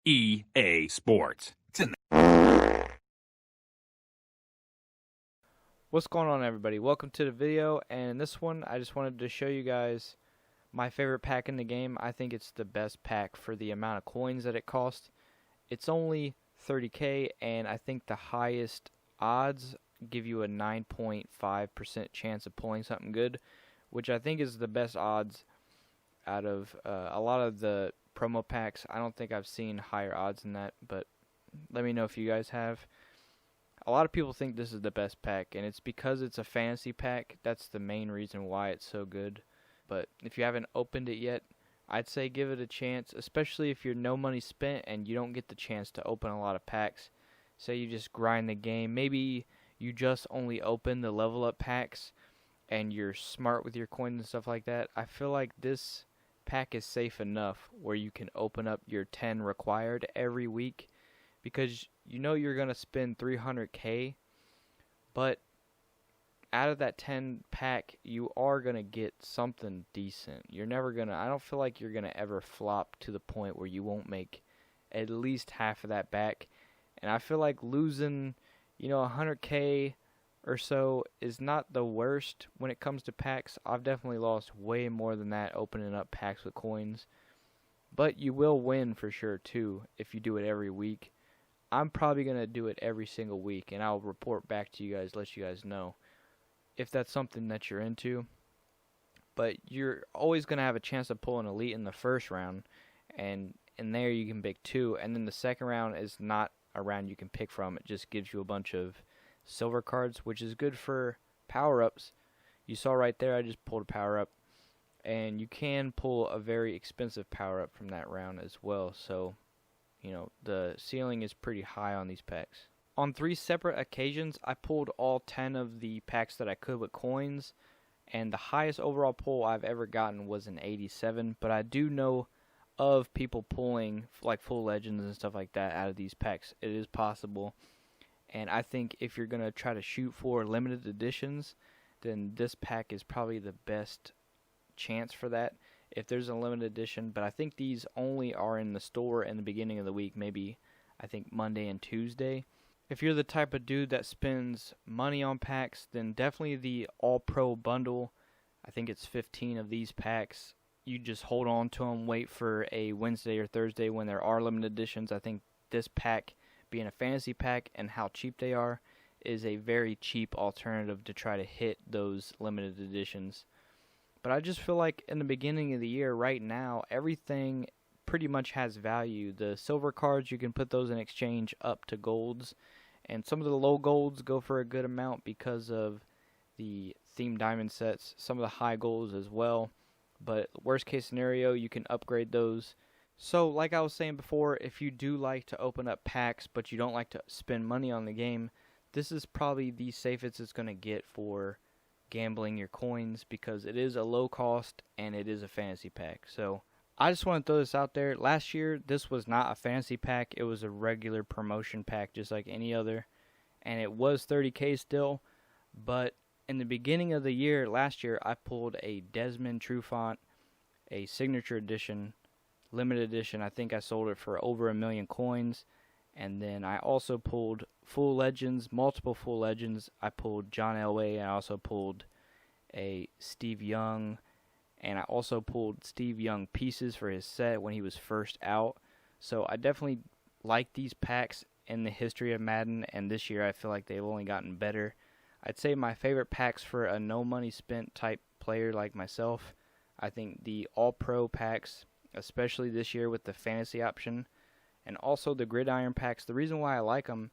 EA Sports. What's going on, everybody? Welcome to the video, and in this one I just wanted to show you guys my favorite pack in the game. I think it's the best pack for the amount of coins that it costs. It's only 30k, and I think the highest odds give you a 9.5% chance of pulling something good, which I think is the best odds out of a lot of the promo packs. I don't think I've seen higher odds than that, but let me know if you guys have. A lot of people think this is the best pack, and it's because it's a fantasy pack. That's the main reason why it's so good. But if you haven't opened it yet, I'd say give it a chance, especially if you're no money spent and you don't get the chance to open a lot of packs. Say you just grind the game. Maybe you just only open the level up packs and you're smart with your coins and stuff like that. I feel like this pack is safe enough where you can open up your 10 required every week, because you know you're going to spend 300k, but out of that 10 pack, you are going to get something decent. You're never going to, I don't feel like you're going to ever flop to the point where you won't make at least half of that back. And I feel like losing, 100k or so is not the worst when it comes to packs. I've definitely lost way more than that opening up packs with coins. But you will win for sure too if you do it every week. I'm probably going to do it every single week, and I'll report back to you guys, let you guys know if that's something that you're into. But you're always going to have a chance to pull an elite in the first round, and in there you can pick 2, and then the second round is not a round you can pick from. It just gives you a bunch of silver cards, which is good for power-ups. You saw right there I just pulled a power-up, and you can pull a very expensive power-up from that round as well, so the ceiling is pretty high on these packs. On 3 separate occasions, I pulled all 10 of the packs that I could with coins, and the highest overall pull I've ever gotten was an 87, but I do know of people pulling like full legends and stuff like that out of these packs. It is possible, and I think if you're going to try to shoot for limited editions, then this pack is probably the best chance for that if there's a limited edition. But I think these only are in the store in the beginning of the week, maybe I think Monday and Tuesday. If you're the type of dude that spends money on packs, then definitely the All-Pro bundle. I think it's 15 of these packs. You just hold on to them, wait for a Wednesday or Thursday when there are limited editions. I think this pack, being a fantasy pack and how cheap they are, is a very cheap alternative to try to hit those limited editions. But I just feel like in the beginning of the year, right now, everything pretty much has value. The silver cards, you can put those in exchange up to golds. And some of the low golds go for a good amount because of the themed diamond sets. Some of the high golds as well. But worst case scenario, you can upgrade those. So like I was saying before, if you do like to open up packs but you don't like to spend money on the game, this is probably the safest it's going to get for gambling your coins, because it is a low cost and it is a fantasy pack. So I just want to throw this out there. Last year this was not a fantasy pack, it was a regular promotion pack just like any other, and it was 30k still. But in the beginning of the year last year, I pulled a Desmond Trufant, a signature edition, limited edition. I think I sold it for over 1 million coins. And then I also pulled full legends, multiple full legends. I pulled John Elway, and I also pulled a Steve Young, and I also pulled Steve Young pieces for his set when he was first out. So I definitely like these packs in the history of Madden, and this year I feel like they've only gotten better. I'd say my favorite packs for a no money spent type player like myself, I think the All-Pro packs, especially this year with the fantasy option, and also the gridiron packs. The reason why I like them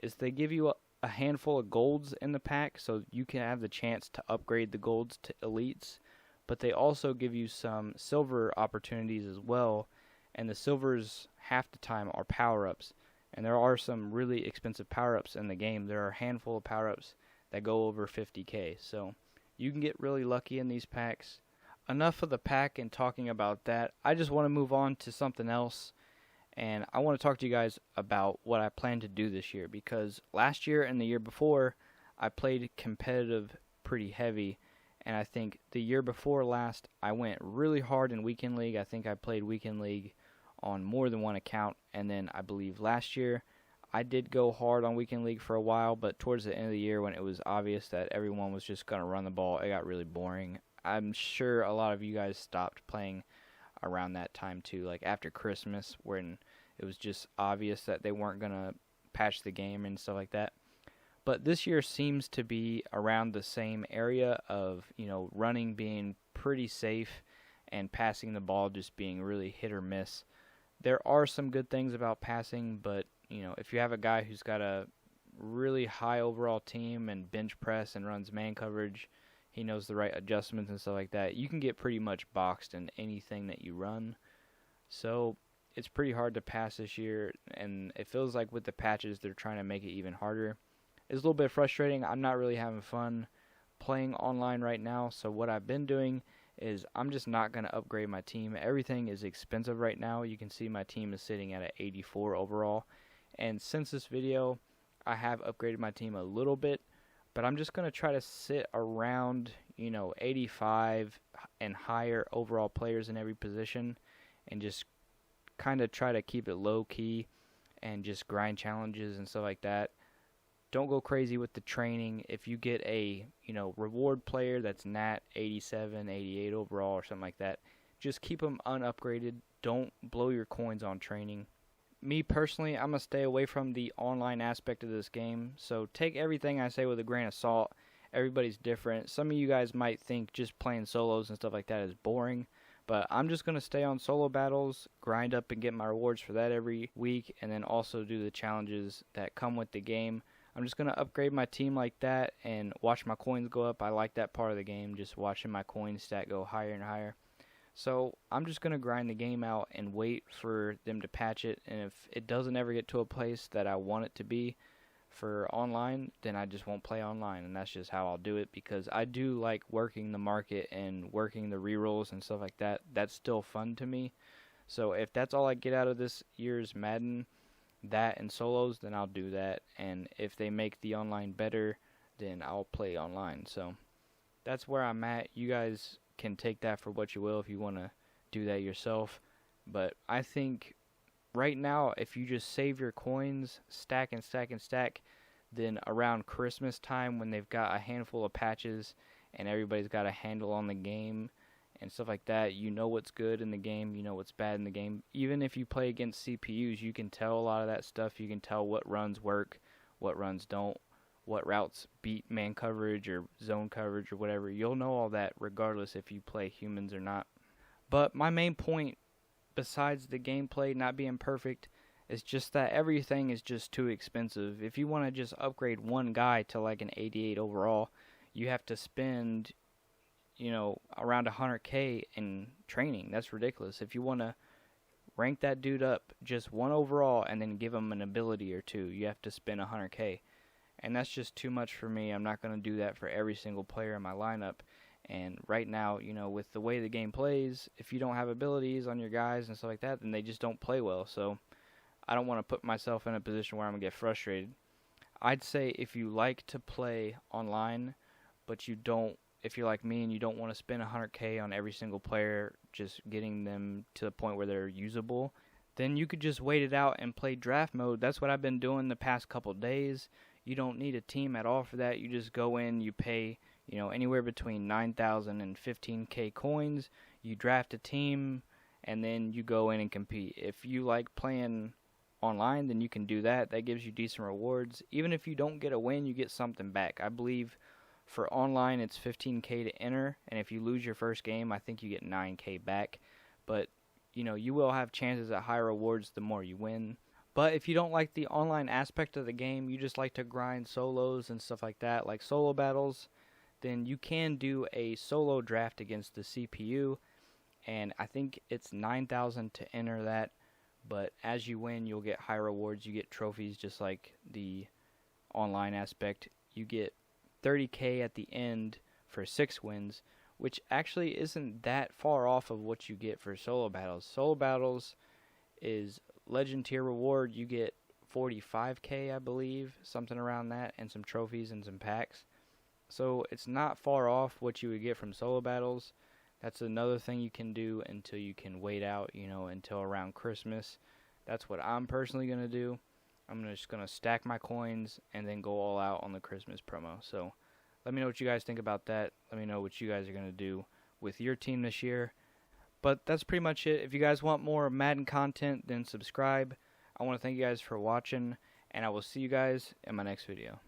is they give you a handful of golds in the pack, so you can have the chance to upgrade the golds to elites. But they also give you some silver opportunities as well, and the silvers half the time are power-ups. And there are some really expensive power-ups in the game. There are a handful of power-ups that go over 50k, so you can get really lucky in these packs. Enough of the pack and talking about that. I just want to move on to something else. And I want to talk to you guys about what I plan to do this year, because last year and the year before, I played competitive pretty heavy, and I think the year before last, I went really hard in Weekend League. I think I played Weekend League on more than one account. And then I believe last year I did go hard on Weekend League for a while, but towards the end of the year when it was obvious that everyone was just going to run the ball, it got really boring. I'm sure a lot of you guys stopped playing around that time too, like after Christmas, when it was just obvious that they weren't going to patch the game and stuff like that. But this year seems to be around the same area of, running being pretty safe and passing the ball just being really hit or miss. There are some good things about passing, but, if you have a guy who's got a really high overall team and bench press and runs man coverage, he knows the right adjustments and stuff like that, you can get pretty much boxed in anything that you run. So it's pretty hard to pass this year, and it feels like with the patches they're trying to make it even harder. It's a little bit frustrating. I'm not really having fun playing online right now, so what I've been doing is I'm just not going to upgrade my team. Everything is expensive right now. You can see my team is sitting at an 84 overall, and since this video I have upgraded my team a little bit, but I'm just going to try to sit around 85 and higher overall players in every position, and just kind of try to keep it low key and just grind challenges and stuff like that. Don't go crazy with the training. If you get a, reward player that's nat 87, 88 overall or something like that, just keep them unupgraded. Don't blow your coins on training. Me personally, I'm going to stay away from the online aspect of this game, so take everything I say with a grain of salt. Everybody's different. Some of you guys might think just playing solos and stuff like that is boring, but I'm just going to stay on solo battles, grind up and get my rewards for that every week, and then also do the challenges that come with the game. I'm just going to upgrade my team like that and watch my coins go up. I like that part of the game, just watching my coin stat go higher and higher. So I'm just going to grind the game out and wait for them to patch it. And if it doesn't ever get to a place that I want it to be for online, then I just won't play online. And that's just how I'll do it, because I do like working the market and working the rerolls and stuff like that. That's still fun to me. So if that's all I get out of this year's Madden, that and solos, then I'll do that. And if they make the online better, then I'll play online. So that's where I'm at. You guys can take that for what you will if you want to do that yourself, but I think right now if you just save your coins, stack and stack and stack, then around Christmas time when they've got a handful of patches and everybody's got a handle on the game and stuff like that, you know what's good in the game, you know what's bad in the game. Even if you play against CPUs, you can tell a lot of that stuff. You can tell what runs work, what runs don't, what routes beat man coverage or zone coverage or whatever. You'll know all that regardless if you play humans or not. But my main point, besides the gameplay not being perfect, is just that everything is just too expensive. If you want to just upgrade one guy to like an 88 overall, you have to spend, around 100K in training. That's ridiculous. If you want to rank that dude up just one overall and then give him an ability or two, you have to spend 100K. And that's just too much for me. I'm not going to do that for every single player in my lineup. And right now, with the way the game plays, if you don't have abilities on your guys and stuff like that, then they just don't play well. So I don't want to put myself in a position where I'm going to get frustrated. I'd say if you like to play online, but if you're like me and you don't want to spend 100K on every single player, just getting them to the point where they're usable, then you could just wait it out and play draft mode. That's what I've been doing the past couple days. You don't need a team at all for that. You just go in, you pay, anywhere between 9,000 and 15K coins. You draft a team, and then you go in and compete. If you like playing online, then you can do that. That gives you decent rewards. Even if you don't get a win, you get something back. I believe for online, it's 15K to enter, and if you lose your first game, I think you get 9K back. But, you will have chances at higher rewards the more you win. But if you don't like the online aspect of the game, you just like to grind solos and stuff like that, like solo battles, then you can do a solo draft against the CPU, and I think it's 9,000 to enter that, but as you win, you'll get high rewards. You get trophies just like the online aspect. You get 30K at the end for 6 wins, which actually isn't that far off of what you get for solo battles. Solo battles is legend tier reward. You get 45K, I believe, something around that, and some trophies and some packs. So it's not far off what you would get from solo battles, That's another thing you can do until you can wait out, until around Christmas. That's what I'm personally going to do. I'm just going to stack my coins and then go all out on the Christmas promo. So let me know what you guys think about that. Let me know what you guys are going to do with your team this year. But that's pretty much it. If you guys want more Madden content, then subscribe. I want to thank you guys for watching, and I will see you guys in my next video.